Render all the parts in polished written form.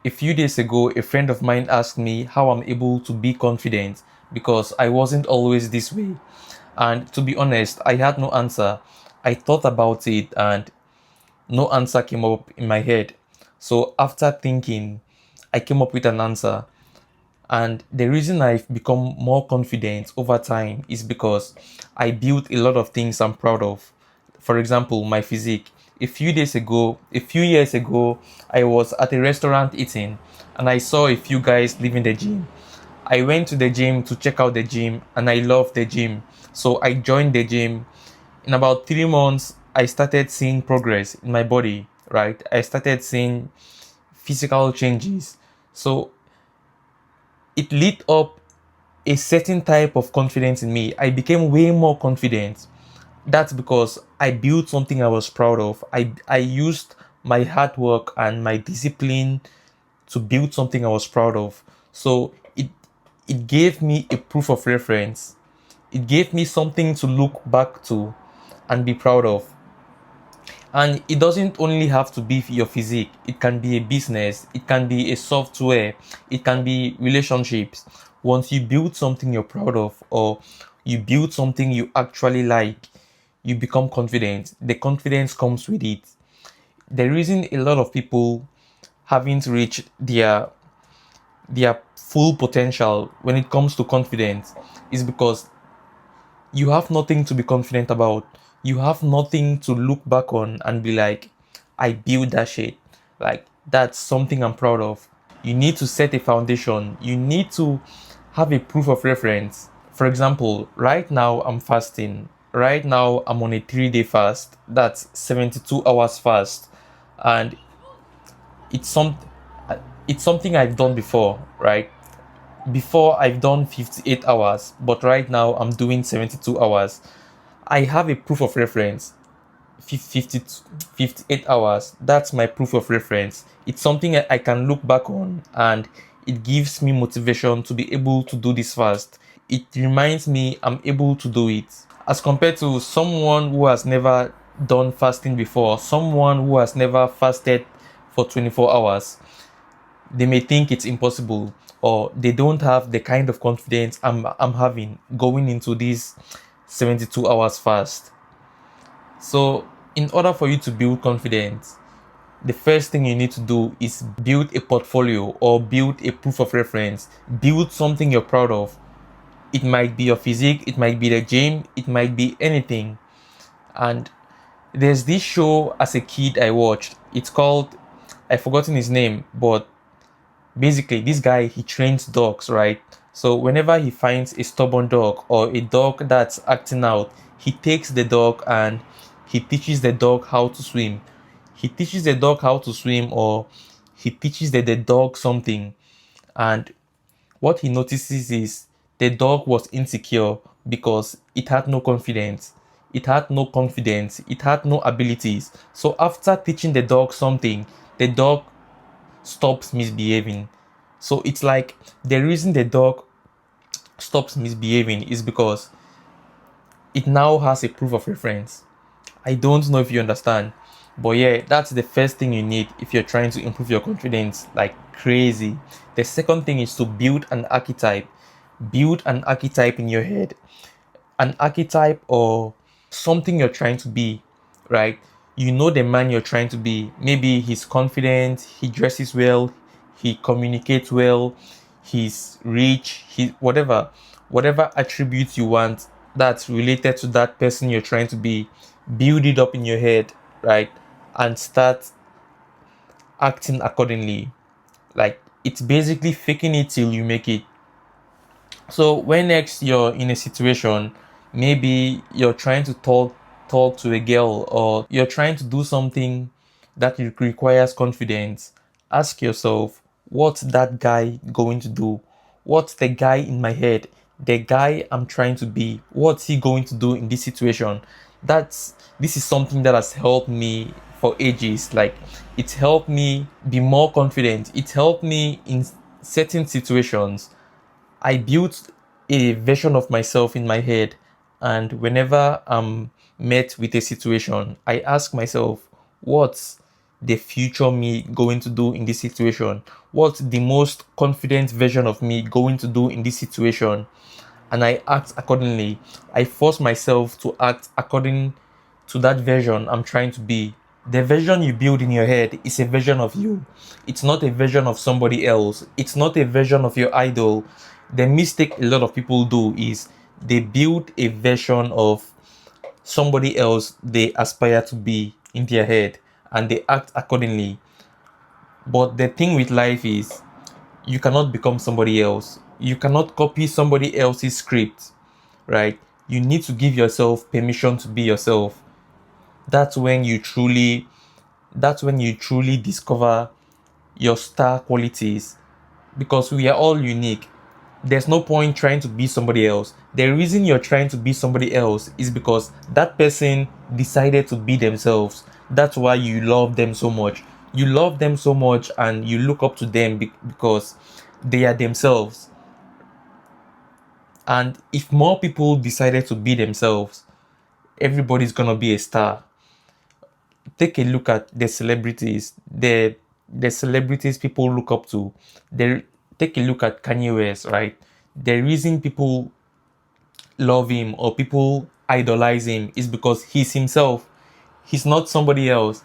A few days ago, a friend of mine asked me how I'm able to be confident because I wasn't always this way. And to be honest, I had no answer. I thought about it and no answer came up in my head. So after thinking, I came up with an answer. And the reason I've become more confident over time is because I built a lot of things I'm proud of. For example, my physique. A few years ago, I was at a restaurant eating and I saw a few guys leaving the gym. I went to the gym to check out the gym and I loved the gym. So I joined the gym. In about 3 months, I started seeing progress in my body, right? I started seeing physical changes. So it lit up a certain type of confidence in me. I became way more confident. That's because I built something I was proud of. I used my hard work and my discipline to build something I was proud of. So it gave me a proof of reference. It gave me something to look back to and be proud of. And it doesn't only have to be your physique. It can be a business, it can be a software, it can be relationships. Once you build something you're proud of, or you build something you actually like, you become confident. The confidence comes with it. The reason a lot of people haven't reached their full potential when it comes to confidence is because you have nothing to be confident about. You have nothing to look back on and be like, I built that shit. Like, that's something I'm proud of. You need to set a foundation. You need to have a proof of reference. For example, right now I'm fasting. Right now I'm on a 3 day fast. That's 72 hours fast. And it's some it's something I've done before, right? Before I've done 58 hours, but right now I'm doing 72 hours. I have a proof of reference. 50 58 hours, that's my proof of reference. It's something I can look back on and it gives me motivation to be able to do this fast. It reminds me I'm able to do it. As compared to someone who has never done fasting before, someone who has never fasted for 24 hours, they may think it's impossible or they don't have the kind of confidence I'm having going into this 72 hours fast. So, in order for you to build confidence, the first thing you need to do is build a portfolio or build a proof of reference. Build something you're proud of. It might be your physique, it might be the gym, it might be anything. And there's this show as a kid I watched. It's called, I've forgotten his name, but basically this guy he trains dogs, right? So whenever he finds a stubborn dog or a dog that's acting out, he takes the dog and he teaches the dog how to swim. He teaches the dog how to swim, or he teaches the dog something. And what he notices is the dog was insecure because it had no confidence. It had no confidence. It had no abilities. So after teaching the dog something, the dog stops misbehaving. So it's like the reason the dog stops misbehaving is because it now has a proof of reference. I don't know if you understand, but yeah, that's the first thing you need if you're trying to improve your confidence like crazy. The second thing is to build an archetype. Build an archetype in your head. An archetype or something you're trying to be, right? You know the man you're trying to be. Maybe he's confident, he dresses well, he communicates well, he's rich, he whatever attributes you want that's related to that person you're trying to be. Build it up in your head, right? And start acting accordingly. Like it's basically faking it till you make it. So when next you're in a situation, maybe you're trying to talk to a girl or you're trying to do something that requires confidence, ask yourself, what's that guy going to do? What's the guy in my head? The guy I'm trying to be. What's he going to do in this situation? This is something that has helped me for ages. Like it's helped me be more confident. It helped me in certain situations. I built a version of myself in my head, and whenever I'm met with a situation, I ask myself, what's the future me going to do in this situation? What's the most confident version of me going to do in this situation? And I act accordingly. I force myself to act according to that version I'm trying to be. The version you build in your head is a version of you. It's not a version of somebody else. It's not a version of your idol. The mistake a lot of people do is they build a version of somebody else they aspire to be in their head, and they act accordingly. But the thing with life is you cannot become somebody else. You cannot copy somebody else's script, right? You need to give yourself permission to be yourself. That's when you truly that's when you truly discover your star qualities, because we are all unique. There's no point trying to be somebody else. The reason you're trying to be somebody else is because that person decided to be themselves. That's why you love them so much. You love them so much and you look up to them because they are themselves. And if more people decided to be themselves, everybody's gonna be a star. Take a look at the celebrities, the celebrities people look up to. They take a look at Kanye West, right? The reason people love him or people idolize him is because he's himself. He's not somebody else.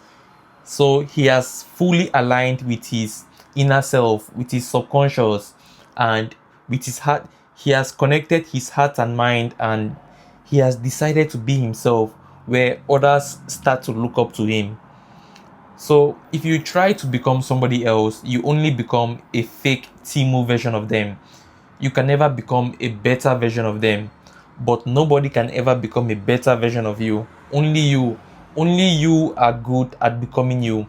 So he has fully aligned with his inner self, with his subconscious, and with his heart. He has connected his heart and mind, and he has decided to be himself, where others start to look up to him. So if you try to become somebody else, you only become a fake Timu version of them. You can never become a better version of them. But nobody can ever become a better version of you. Only you. Only you are good at becoming you.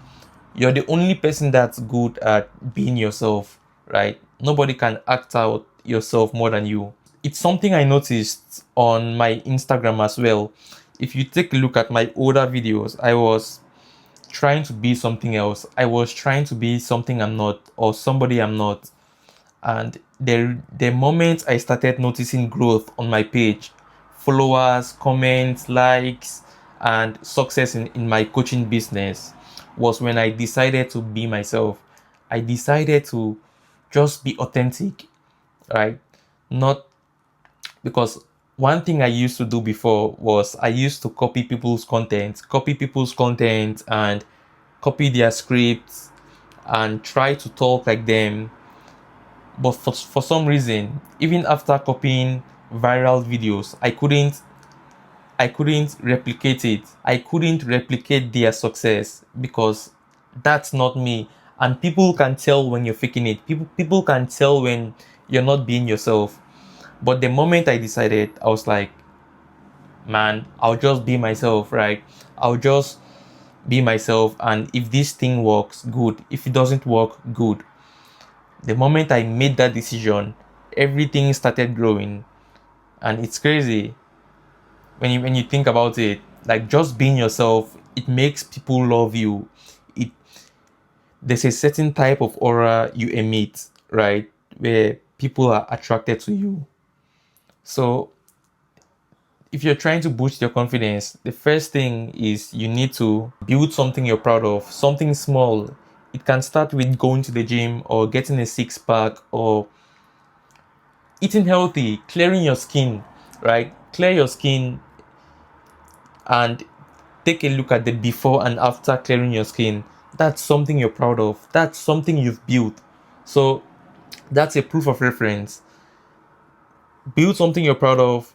You're the only person that's good at being yourself, right? Nobody can act out yourself more than you. It's something I noticed on my Instagram as well. If you take a look at my older videos, I was trying to be something else. I was trying to be something I'm not, or somebody I'm not. And the moment I started noticing growth on my page, followers, comments, likes, and success in my coaching business, was when I decided to be myself. I decided to just be authentic, right? Not because one thing I used to do before was I used to copy people's content and copy their scripts and try to talk like them. But for some reason, even after copying viral videos, I couldn't replicate it. I couldn't replicate their success because that's not me. And people can tell when you're faking it. People can tell when you're not being yourself. But the moment I decided, I was like, man, I'll just be myself, right? I'll just be myself, and if this thing works, good. If it doesn't work, good. The moment I made that decision, everything started growing. And it's crazy when you think about it. Like, just being yourself, it makes people love you. It There's a certain type of aura you emit, right? Where people are attracted to you. So if you're trying to boost your confidence, the first thing is you need to build something you're proud of, something small. It can start with going to the gym or getting a six pack or eating healthy, clearing your skin, right? Clear your skin and take a look at the before and after clearing your skin. That's something you're proud of. That's something you've built. So that's a proof of reference. Build something you're proud of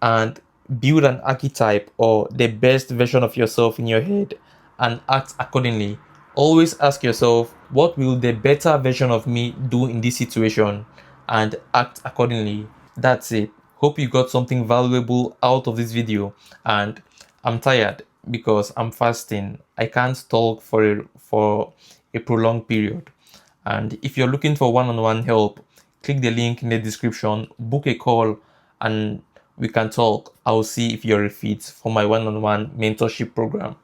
and build an archetype or the best version of yourself in your head and act accordingly. Always ask yourself, what will the better version of me do in this situation? And act accordingly. That's it. Hope you got something valuable out of this video. And I'm tired because I'm fasting. I can't talk for a prolonged period. And if you're looking for one-on-one help, click the link in the description, book a call, and we can talk. I'll see if you're a fit for my one-on-one mentorship program.